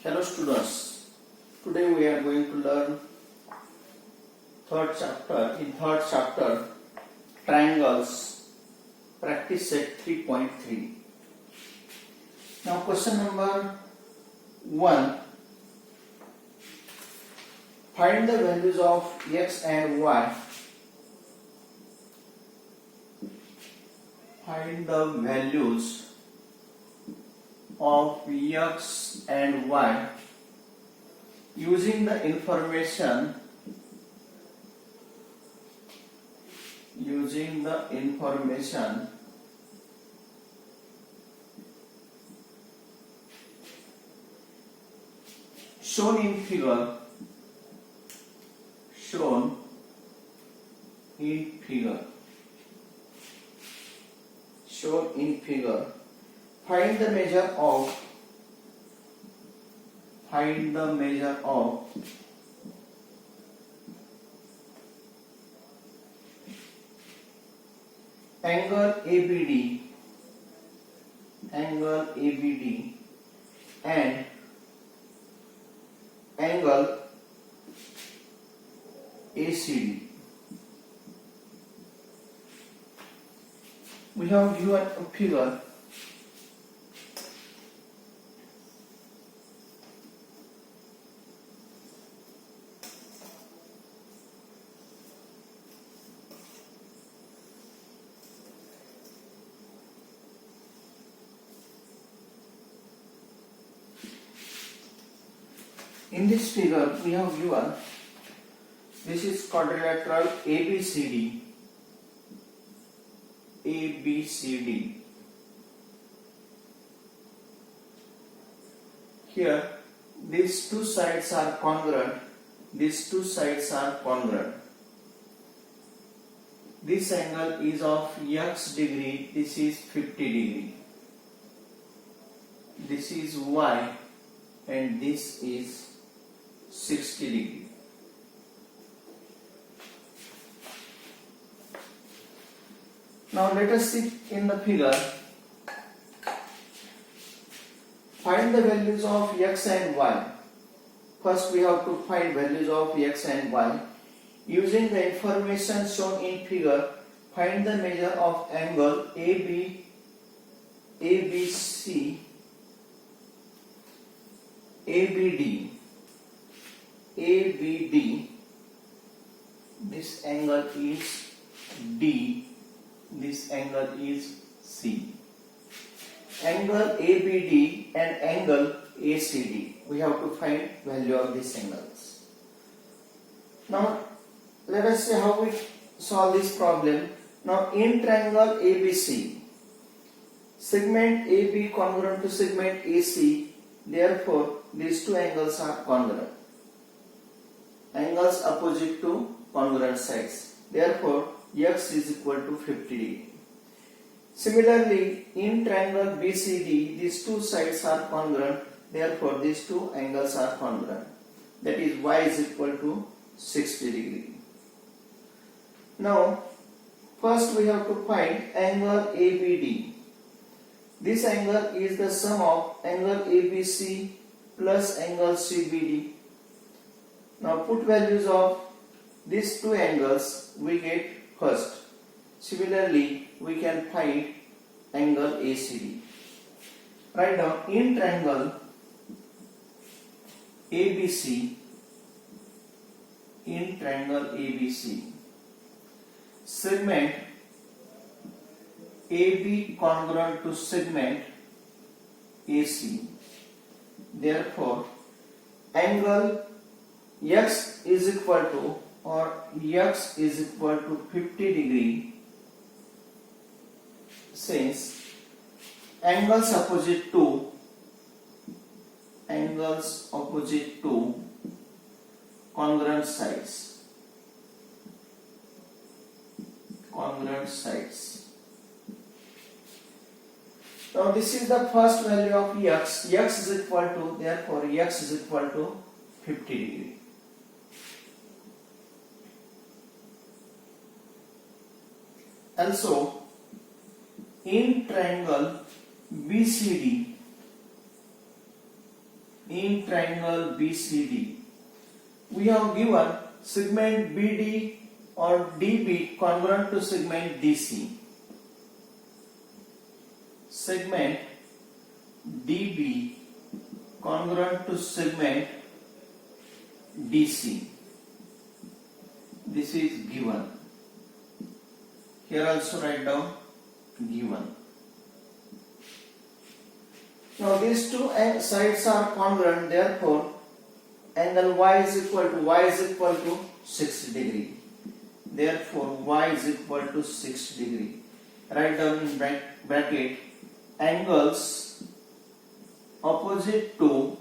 Hello students, today we are going to learn third chapter. In third chapter, triangles, practice set 3.3. Now question number 1. Find the values of x and y. Find the values of x and y using the information shown in figure. Find the measure of angle ABD and angle ACD. We have given a figure. In this figure, we have given this is quadrilateral ABCD. Here, these two sides are congruent. This angle is of x degree. This is 50 degree. This is y, and this is 60 degree. Now let us see in the figure. Find the values of x and y. First we have to find values of x and y. Using the information shown in figure, find the measure of angle ABC, ABD. This angle is D. This angle is C. Angle ABD and angle ACD. We have to find value of these angles. Now let us see how we solve this problem. Now in triangle ABC, segment AB congruent to segment AC. Therefore, these two angles are congruent. Angles opposite to congruent sides. Therefore, x is equal to 50 degree. Similarly, in triangle BCD, these two sides are congruent. Therefore, these two angles are congruent. That is, y is equal to 60 degree. Now, first we have to find angle ABD. This angle is the sum of angle ABC plus angle CBD. Now put values of these two angles we get first. Similarly, we can find angle ACD. Write down in triangle ABC, segment AB congruent to segment AC. Therefore, angle x is equal to 50 degree, since angles opposite to congruent sides. Now this is the first value of x. X is equal to, therefore x is equal to 50 degree. Also, in triangle BCD, in triangle BCD. We have given segment BD or DB congruent to segment DC. Segment DB congruent to segment DC. This is given. Here also write down given. Now these two sides are congruent, therefore angle y is equal to 60 degree. Therefore y is equal to 60 degree. Write down in bracket angles opposite to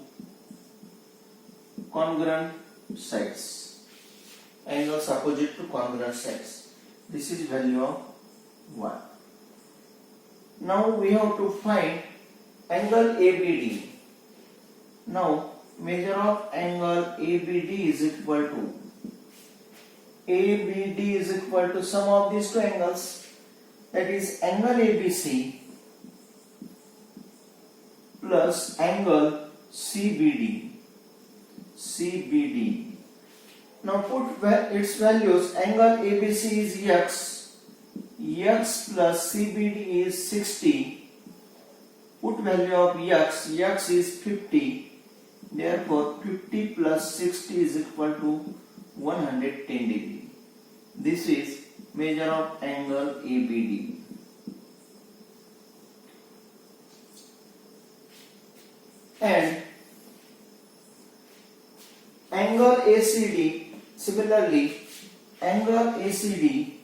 congruent sides. Angles opposite to congruent sides. This is value of y. Now we have to find angle ABD. Now measure of angle ABD is equal to sum of these two angles, that is angle ABC plus angle CBD. Now put its values. Angle ABC is x plus CBD is 60. Put value of x is 50. Therefore 50 plus 60 is equal to 110 degree. This is measure of angle ABD. And angle ACD, similarly angle ACD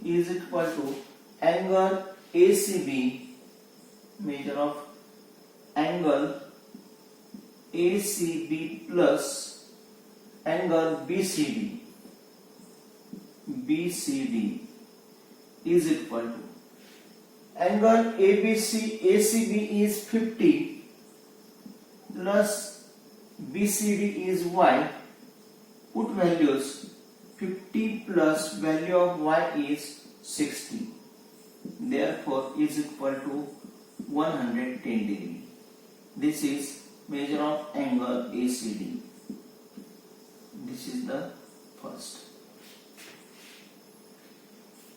is equal to angle ACB, measure of angle ACB plus angle BCD is equal to angle ACB is 50 plus BCD is y. Put values. 50 plus value of y is 60. Therefore is equal to 110 degree. This is measure of angle ACD. This is the first.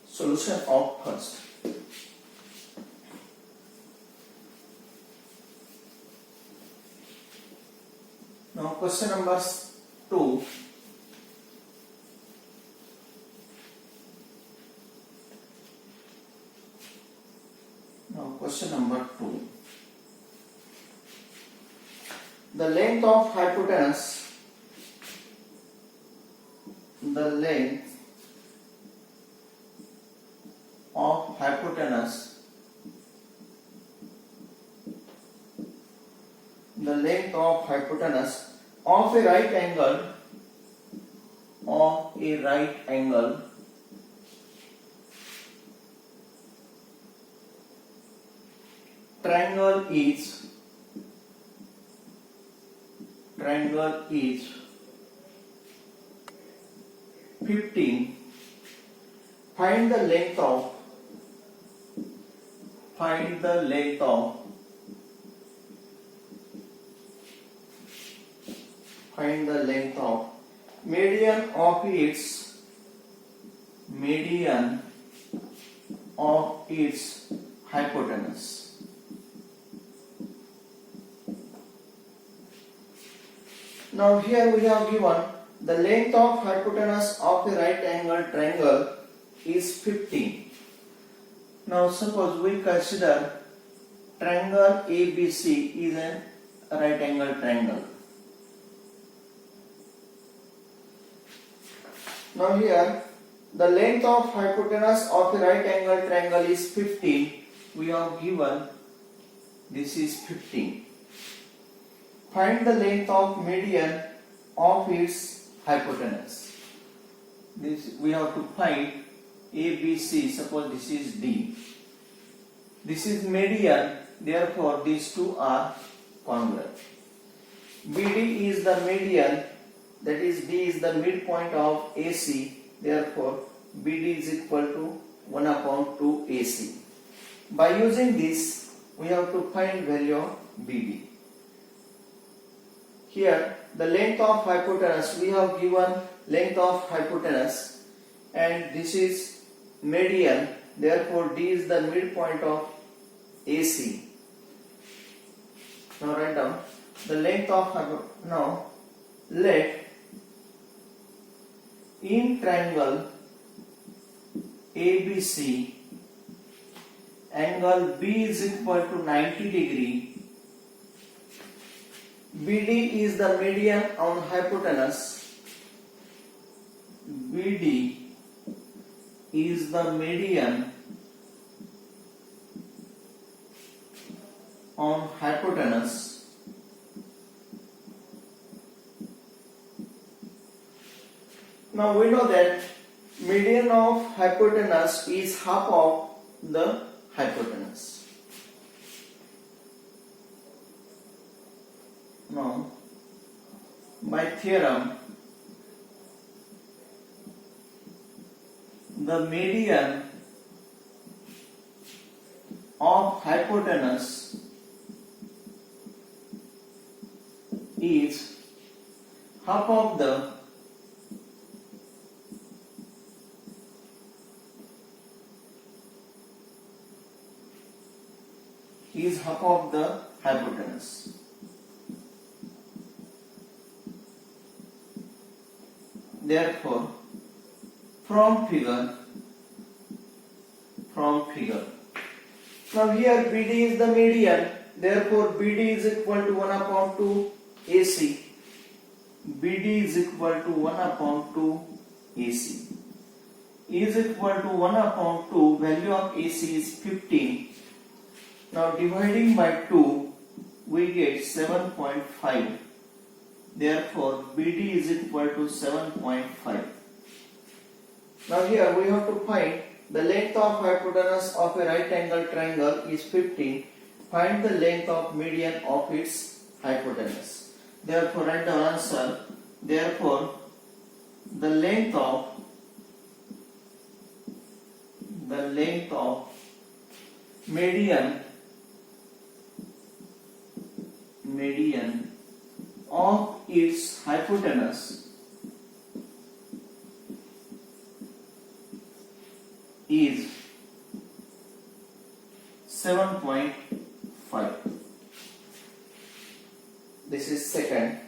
Solution of first. Now question number 2. Question number 2. The length of hypotenuse of a right angle triangle is 15. Find the length of median of its hypotenuse. Now here we have given the length of hypotenuse of a right angle triangle is 15. Now suppose we consider triangle ABC is a right angle triangle. Now here the length of hypotenuse of a right angle triangle is 15. We have given this is 15. Find the length of median of its hypotenuse. This we have to find ABC. Suppose this is D. This is median. Therefore, these two are congruent. BD is the median. That is, D is the midpoint of AC. Therefore, BD is equal to 1/2 AC. By using this, we have to find value of BD. here the length of hypotenuse, we have given length of hypotenuse and this is median, therefore D is the midpoint of AC. Now write down the length of hypotenuse. Now let in triangle ABC angle B is equal to 90 degree. BD is the median on hypotenuse. BD is the median on hypotenuse. Now we know that median of hypotenuse is half of the hypotenuse. Now by theorem, the median of hypotenuse is half of the hypotenuse. Therefore, from figure, now here BD is the median, therefore BD is equal to 1 upon 2 AC. BD is equal to 1 upon 2 AC. Is equal to 1 upon 2, value of AC is 15. Now dividing by 2, we get 7.5. Therefore, BD is equal to 7.5. Now here we have to find the length of hypotenuse of a right angle triangle is 15. Find the length of median of its hypotenuse. Therefore, write the answer. Therefore, the length of median of its hypotenuse is 7.5. This is second.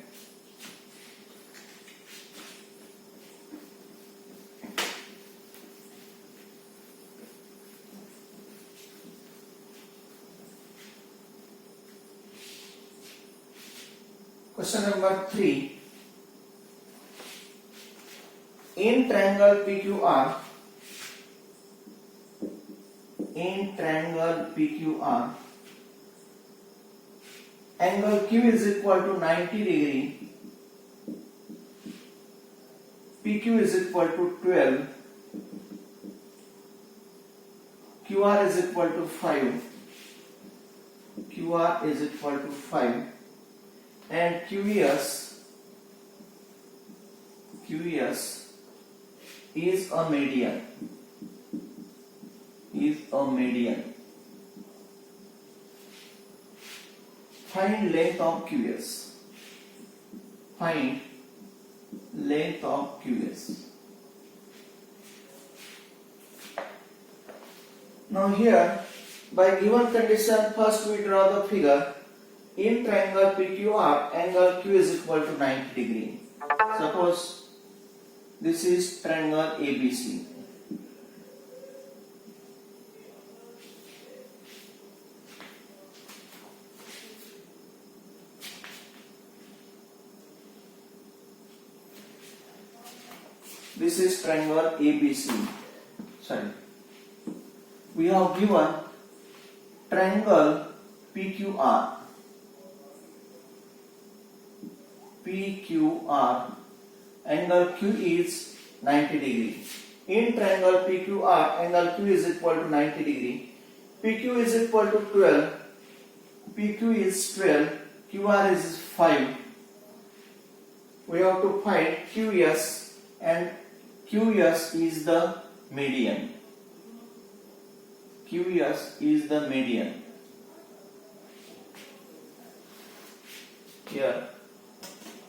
Question number 3. In triangle PQR, angle Q is equal to 90 degree, PQ is equal to 12, QR is equal to 5, and QES is a median. Find length of QS. Now here, by given condition, first we draw the figure. In triangle PQR, angle Q is equal to 90 degree. Suppose this is triangle ABC. This is triangle ABC. We have given triangle PQR. Angle Q is 90 degree. In triangle PQR, angle Q is equal to 90 degree. PQ is equal to 12. PQ is 12. QR is 5. We have to find QS, and QS is the median. Here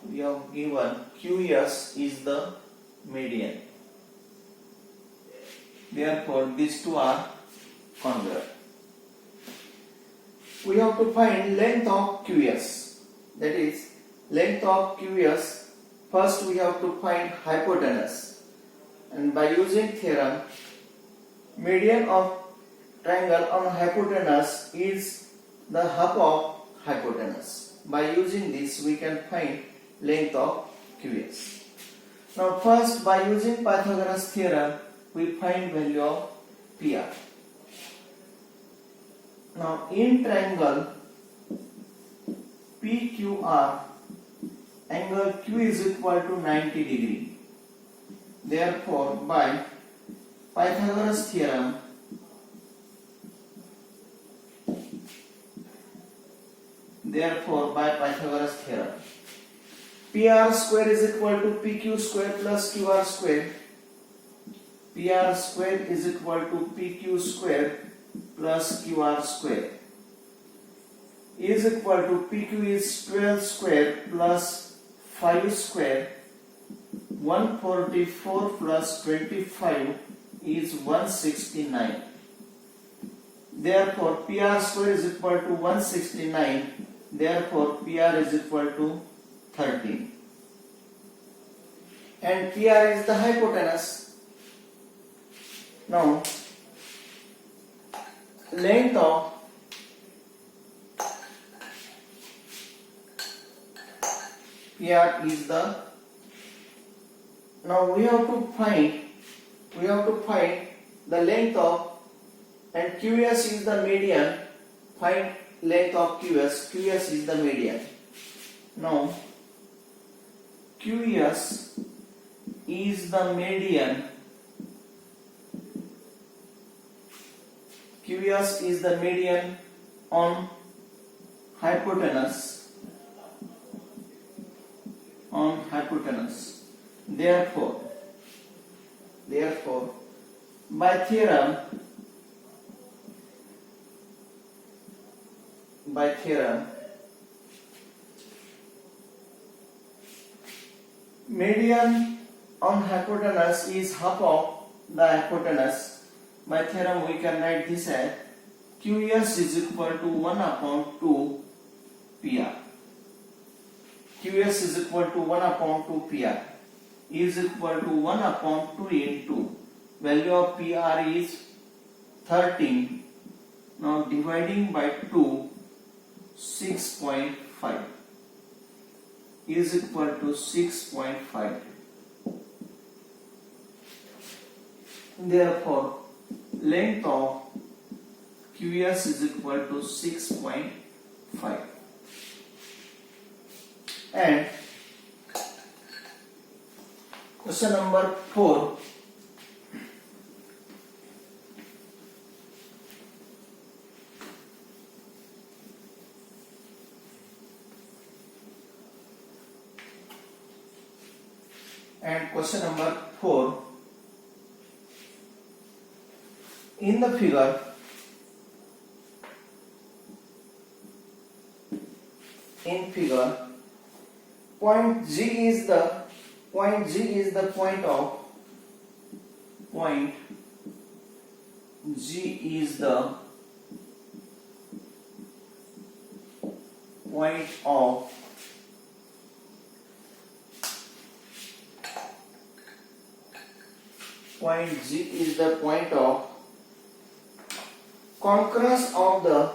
we have given QS is the median. Therefore, these two are congruent. We have to find length of QS. That is, length of QS. First, we have to find hypotenuse. And by using theorem, median of triangle on hypotenuse is the half of hypotenuse. By using this, we can find length of QS. Now, first, by using Pythagoras theorem, we find value of PR. Now, in triangle PQR, angle Q is equal to 90 degree. Therefore, by Pythagoras theorem, PR square is equal to PQ square plus QR square. PR square is equal to PQ square plus QR square is equal to PQ is 12 square plus 5 square. 144 plus 25 is 169. Therefore, PR square is equal to 169. Therefore, PR is equal to 13. And PR is the hypotenuse. Now, length of PR is the. Now we have to find the length of, and QS is the median. Find length of QS. QS is the median. Now QS is the median. QS is the median on hypotenuse. Therefore, by theorem, median on hypotenuse is half of the hypotenuse. By theorem, we can write this as QS is equal to 1 upon 2 PR. QS is equal to 1 upon 2 PR is equal to 1 upon 2 into value of PR is 13. Now dividing by 2, 6.5 is equal to 6.5. Therefore, length of QS is equal to 6.5. And question number 4. And question number 4. In the figure, point G is the point of concurrence of the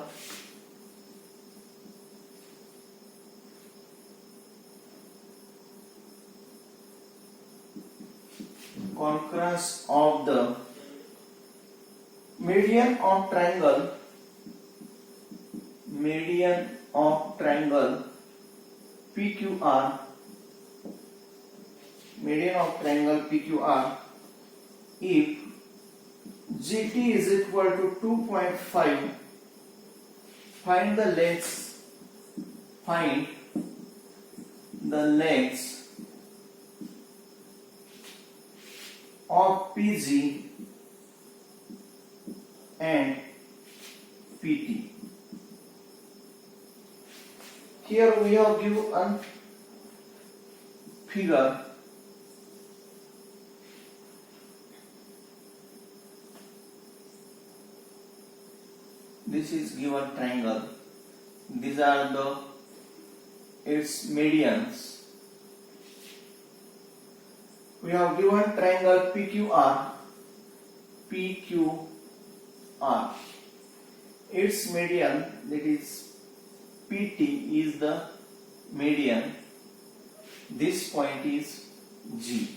median of triangle PQR, if GT is equal to 2.5, find the lengths of PG and PT. Here we have given figure, this is given triangle. These are its medians. We have given triangle PQR. Its median, that is PT, is the median. This point is G.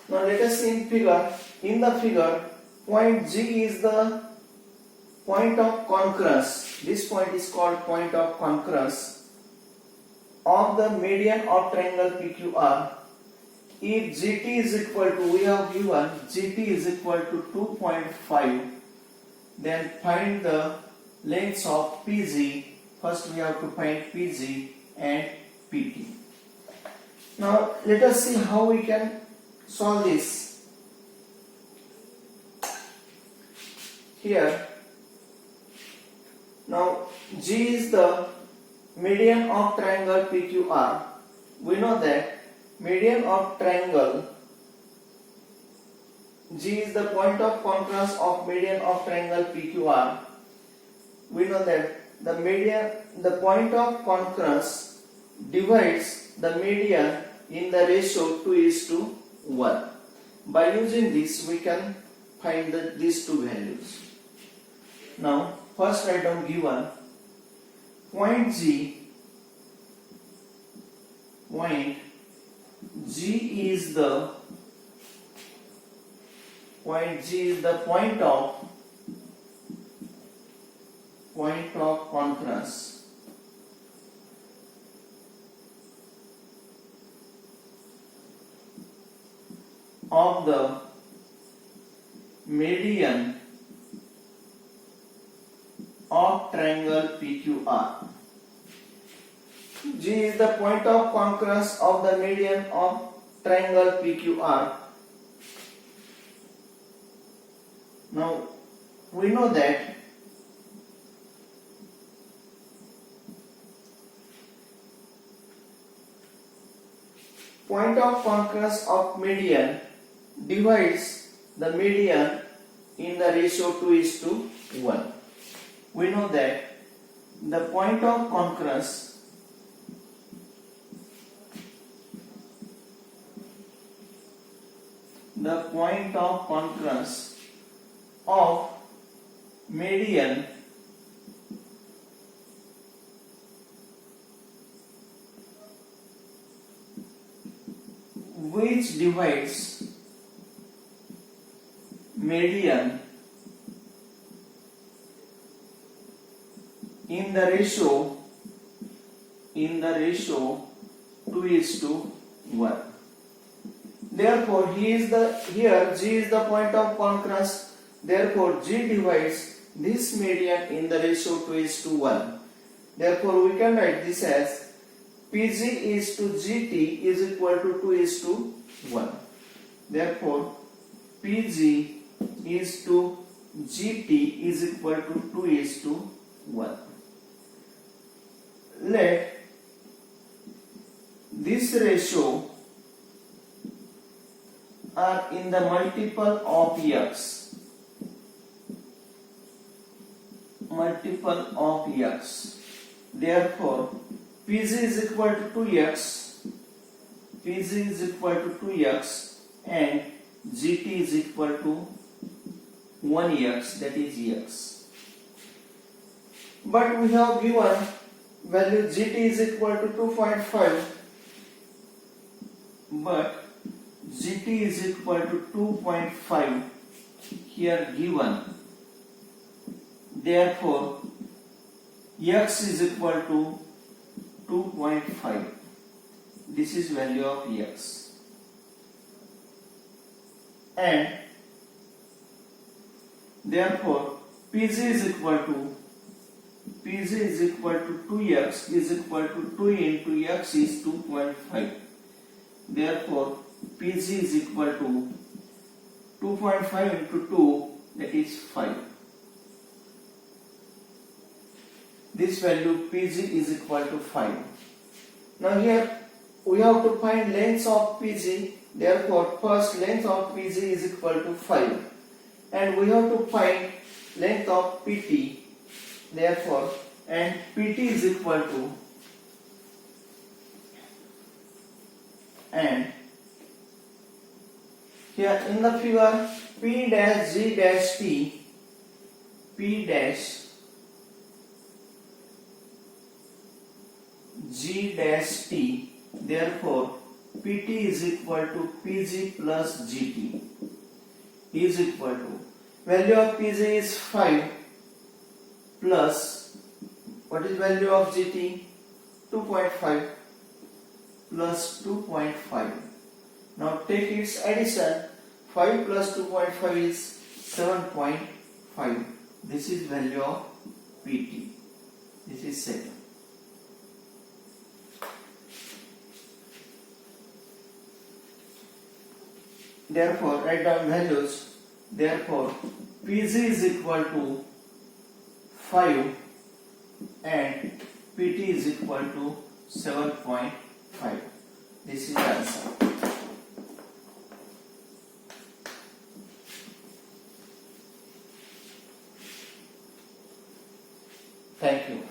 Now let us see in figure. In the figure, point G is the point of concurrence. This point is called point of concurrence of the median of triangle PQR. If GT is equal to, we have given GT is equal to 2.5, then find the lengths of PG. First we have to find PG and PT. Now let us see how we can solve this. Here, now G is the median of triangle PQR. We know that median of triangle, G is the point of concurrence of median of triangle PQR. We know that the median, the point of concurrence divides the median in the ratio 2:1. By using this, we can find these two values. Now, first write down given point G. Point G is the point of concurrence of the median of triangle PQR. G is the point of concurrence of the median of triangle PQR. Now we know that point of concurrence of median divides the median in the ratio 2:1. We know that the point of concurrence of median which divides median in the ratio 2:1. Therefore, here G is the point of concurrence. Therefore, G divides this median in the ratio 2:1. Therefore, we can write this as PG is to GT is equal to 2:1. Therefore, PG is to GT is equal to 2:1. Let this ratio are in the multiple of x. Therefore, PG is equal to 2x, and GT is equal to 1x, that is x. But we have given value GT is equal to 2.5, but GT is equal to 2.5 here given. Therefore, x is equal to 2.5. This is value of x. And therefore, PG is equal to 2x is equal to 2 into x is 2.5. Therefore, PG is equal to 2.5 into 2, that is 5. This value PG is equal to 5. Now here we have to find length of PG. Therefore, first length of PG is equal to 5, and we have to find length of PT. Therefore, and PT is equal to, and here in the figure P dash G dash T, P dash G dash T, therefore PT is equal to PG plus GT is equal to, value of PG is 5 plus, what is value of GT? 2.5 plus 2.5. Now take its addition. 5 plus 2.5 is 7.5. This is value of PT. This is 7. Therefore, write down values. Therefore, PG is equal to 5 and PT is equal to 7.5. This is the answer. Thank you.